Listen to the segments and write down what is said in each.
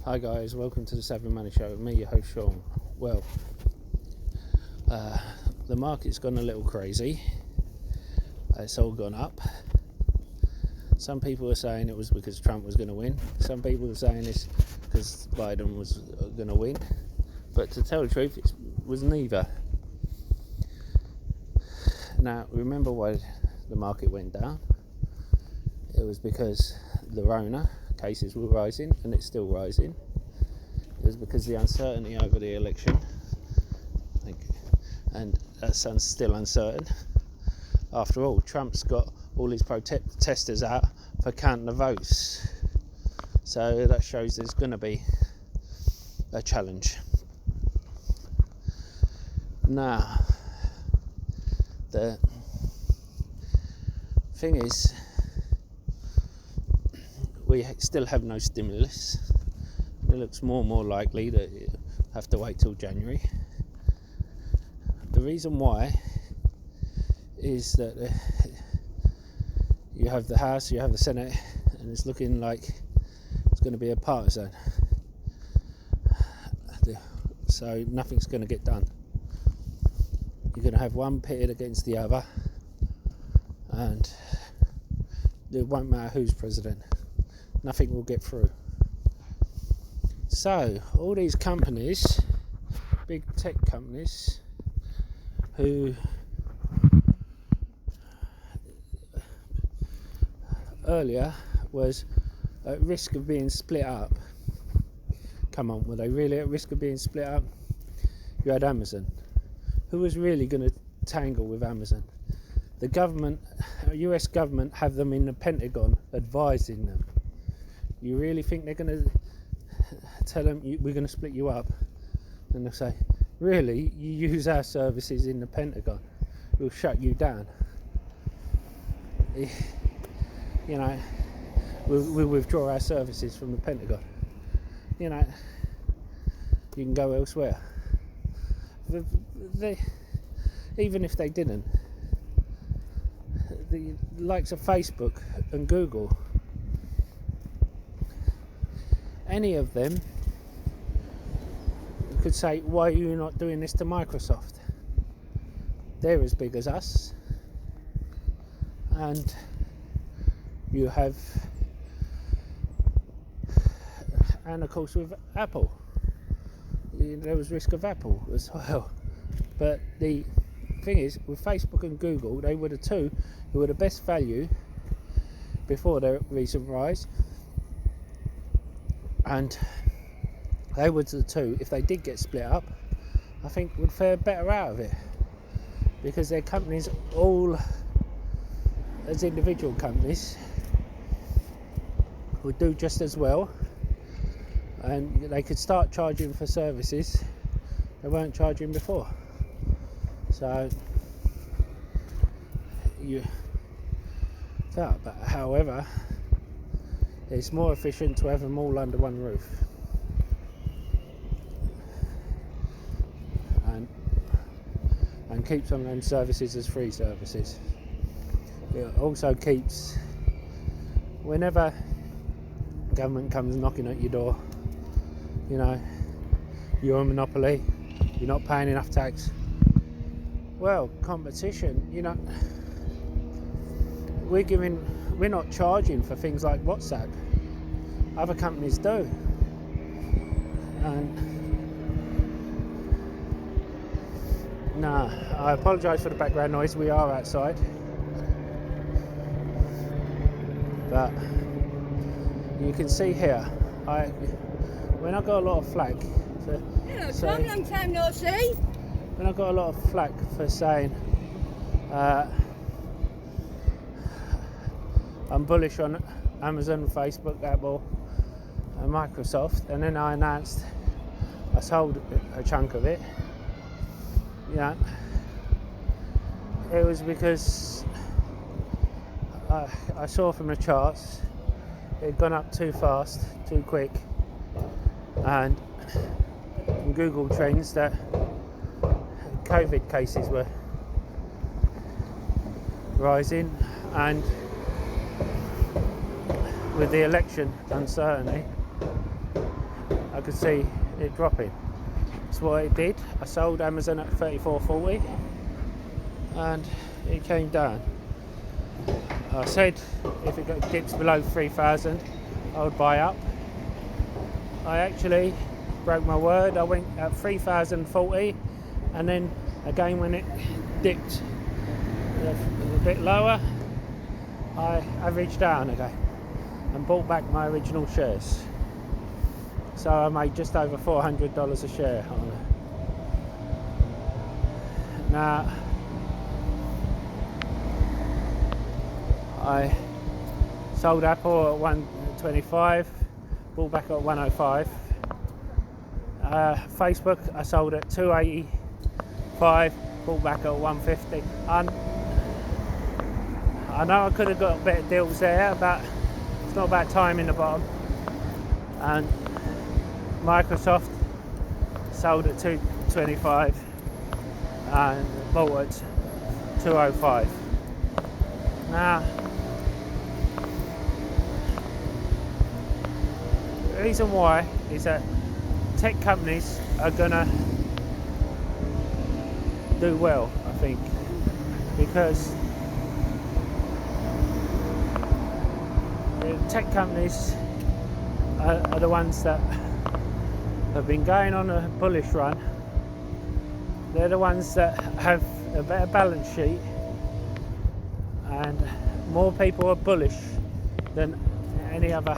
Hi guys, welcome to the Savvy Money Show with me, your host Sean. Well, the market's gone a little crazy. It's all gone up. Some people are saying it was because Trump was going to win. Some people are saying it's because Biden was going to win. But to tell the truth, it was neither. Now, remember why the market went down? It was because the Rona cases were rising, and it's still rising. It was because the uncertainty over the election, and that's still uncertain. After all, Trump's got all his protesters out for counting the votes, so that shows there's going to be a challenge. Now, the thing is, we still have no stimulus. It looks more and more likely that you have to wait till January. The reason why is that you have the House, you have the Senate, and it's looking like it's going to be a partisan. So nothing's going to get done. You're going to have one pitted against the other, and it won't matter who's president. Nothing will get through. So all these companies, big tech companies, who earlier was at risk of being split up. Come on, were they really at risk of being split up? You had Amazon. Who was really going to tangle with Amazon? The government, US government, have them in the Pentagon advising them. You really think they're going to tell them we're going to split you up? And they'll say, really, you use our services in the Pentagon, we'll shut you down. You know, we'll withdraw our services from the Pentagon. You know, you can go elsewhere. Even if they didn't, the likes of Facebook and Google, any of them could say, why are you not doing this to Microsoft? They're as big as us. And you have, and of course with Apple, there was risk of Apple as well. But the thing is, with Facebook and Google, they were the two who were the best value before their recent rise, and they were the two, if they did get split up, I think would fare better out of it, because their companies, all as individual companies, would do just as well, and they could start charging for services they weren't charging before. So but however, it's more efficient to have them all under one roof, and keep some of them services as free services. It also keeps, whenever government comes knocking at your door, you know, you're a monopoly, you're not paying enough tax. Well, competition, you know, we're not charging for things like WhatsApp. Other companies do. And I apologise for the background noise. We are outside. But you can see here, when I got a lot of flack Tom, long time no see. When I got a lot of flack for saying I'm bullish on Amazon, Facebook, Apple and Microsoft, and then I announced I sold a chunk of it, yeah, it was because I saw from the charts it had gone up too fast, too quick, and Google Trends that COVID cases were rising, and with the election uncertainty, I could see it dropping. That's what it did. I sold Amazon at 34.40 and it came down. I said if it dips below 3,000 I would buy up. I actually broke my word. I went at 3,040 and then again when it dipped a bit lower I averaged down again and bought back my original shares. So I made just over $400 a share on it. Now I sold Apple at 125, bought back at 105. Facebook I sold at 285, bought back at 150. And I know I could have got better deals there, but it's not about time in the bottom. And Microsoft sold at 225 and bought at 205. Now, the reason why is that tech companies are gonna do well, I think, because the tech companies are the ones that have been going on a bullish run. They're the ones that have a better balance sheet and more people are bullish than any other.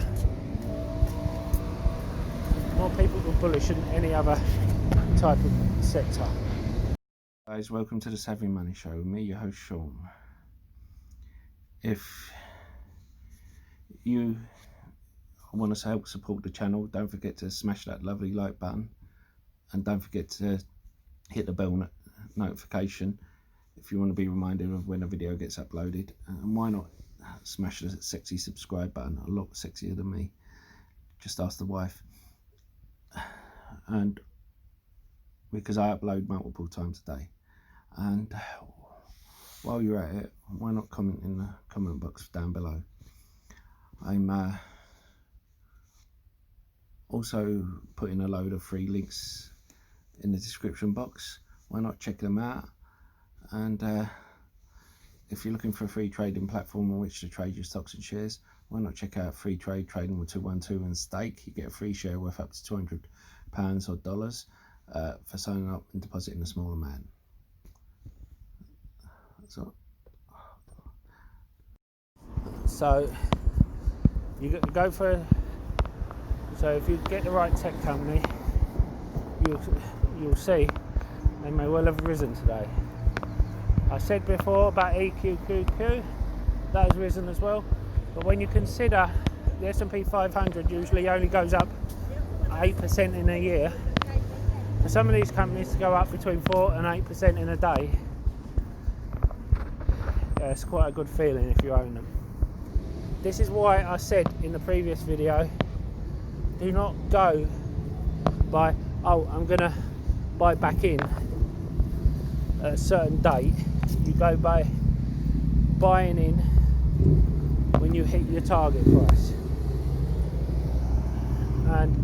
More people are bullish than any other type of sector. Guys, welcome to the Savvy Money Show with me, your host Sean. If you want to help support the channel, don't forget to smash that lovely like button and don't forget to hit the bell notification if you want to be reminded of when a video gets uploaded. And why not smash the sexy subscribe button, a lot sexier than me, just ask the wife. And because I upload multiple times a day. And while you're at it, why not comment in the comment box down below. I'm also putting a load of free links in the description box. Why not check them out? And if you're looking for a free trading platform on which to trade your stocks and shares, why not check out Free Trade Trading with 212 and Stake. You get a free share worth up to £200 or dollars for signing up and depositing a small amount. So you go for. So if you get the right tech company, you'll see they may well have risen today. I said before about EQQQ, that has risen as well. But when you consider the S&P 500 usually only goes up 8% in a year, for some of these companies to go up between 4 and 8% in a day, it's quite a good feeling if you own them. This is why I said in the previous video, do not go by, oh, I'm going to buy back in at a certain date. You go by buying in when you hit your target price. And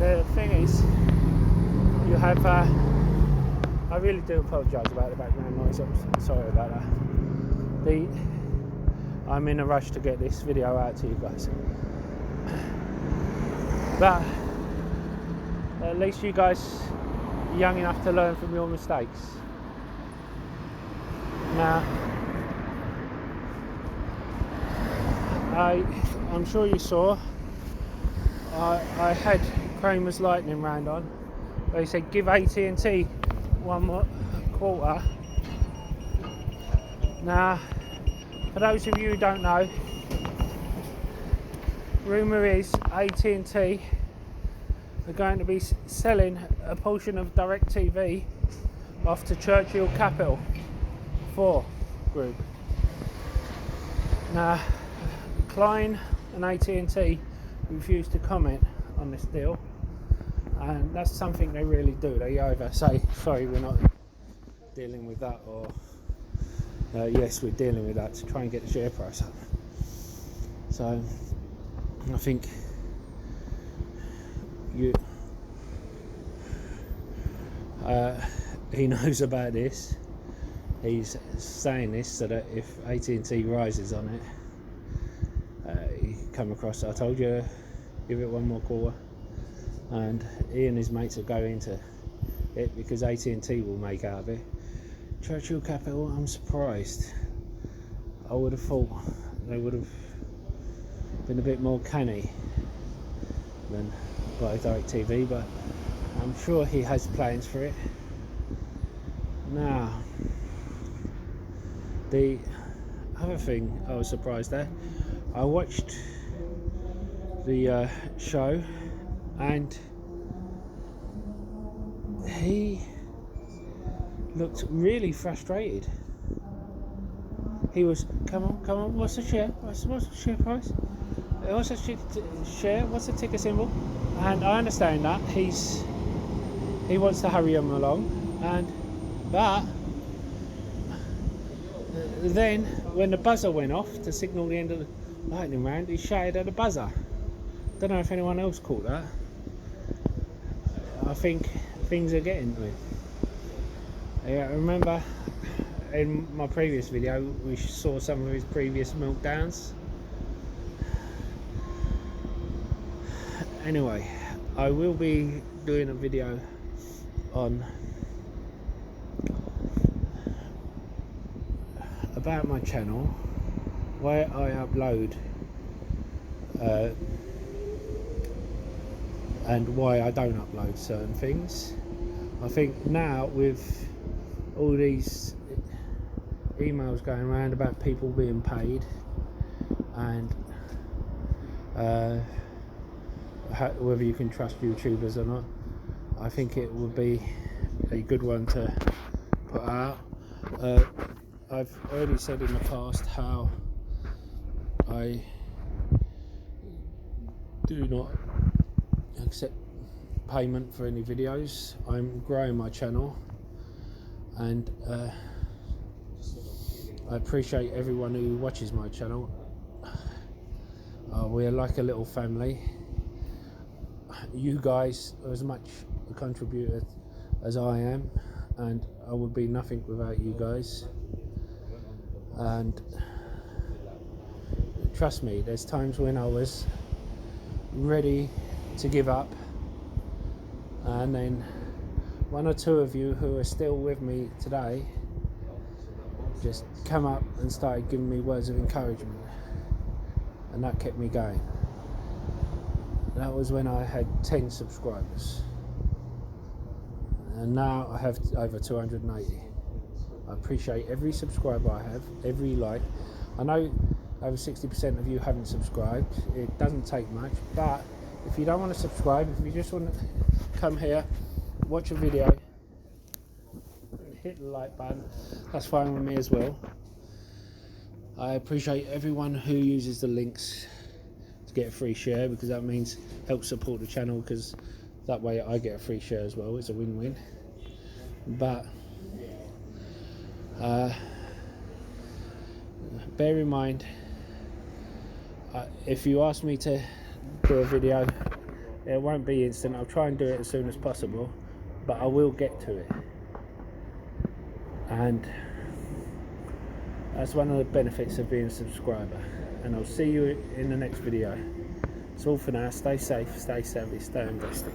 the thing is, you have I really do apologise about the background noise. I'm sorry about that. I'm in a rush to get this video out to you guys, but at least you guys are young enough to learn from your mistakes. Now, I'm sure you saw I had Cramer's lightning round on. They said give AT&T 1 more quarter. Now, for those of you who don't know, rumour is AT&T are going to be selling a portion of DirecTV off to Churchill Capital 4 Group. Now, Klein and AT&T refused to comment on this deal, and that's something they really do. They either say, sorry, we're not dealing with that, or yes, we're dealing with that, to try and get the share price up. So I think he knows about this. He's saying this so that if AT&T rises on it, you come across, I told you, give it one more quarter, and he and his mates will go into it because AT&T will make out of it. Churchill Capital, I'm surprised. I would have thought they would have been a bit more canny than buy DirecTV, but I'm sure he has plans for it. Now, the other thing I was surprised at, I watched the show, and he looked really frustrated. He was, come on, what's the share? What's the share price? What's the share? What's the ticker symbol? And I understand that he wants to hurry him along, but then when the buzzer went off to signal the end of the lightning round, he shouted at the buzzer. Don't know if anyone else caught that. I think things are getting to him. Yeah, I remember in my previous video we saw some of his previous meltdowns. Anyway, I will be doing a video on about my channel where I upload and why I don't upload certain things. I think now with all these emails going around about people being paid and whether you can trust YouTubers or not, I think it would be a good one to put out. I've already said in the past how I do not accept payment for any videos. I'm growing my channel, and I appreciate everyone who watches my channel. We're like a little family. You guys are as much a contributor as I am, and I would be nothing without you guys. And trust me, there's times when I was ready to give up, and then one or two of you who are still with me today just come up and started giving me words of encouragement, and that kept me going. That was when I had 10 subscribers, and now I have over 280. I appreciate every subscriber I have, every like. I know over 60% of you haven't subscribed. It doesn't take much, but if you don't want to subscribe, if you just want to come here, watch a video, hit the like button, that's fine with me as well. I appreciate everyone who uses the links to get a free share, because that means help support the channel, because that way I get a free share as well. It's a win-win. But bear in mind, if you ask me to do a video, it won't be instant. I'll try and do it as soon as possible, but I will get to it. And that's one of the benefits of being a subscriber. And I'll see you in the next video. It's all for now. Stay safe, stay savvy, stay invested.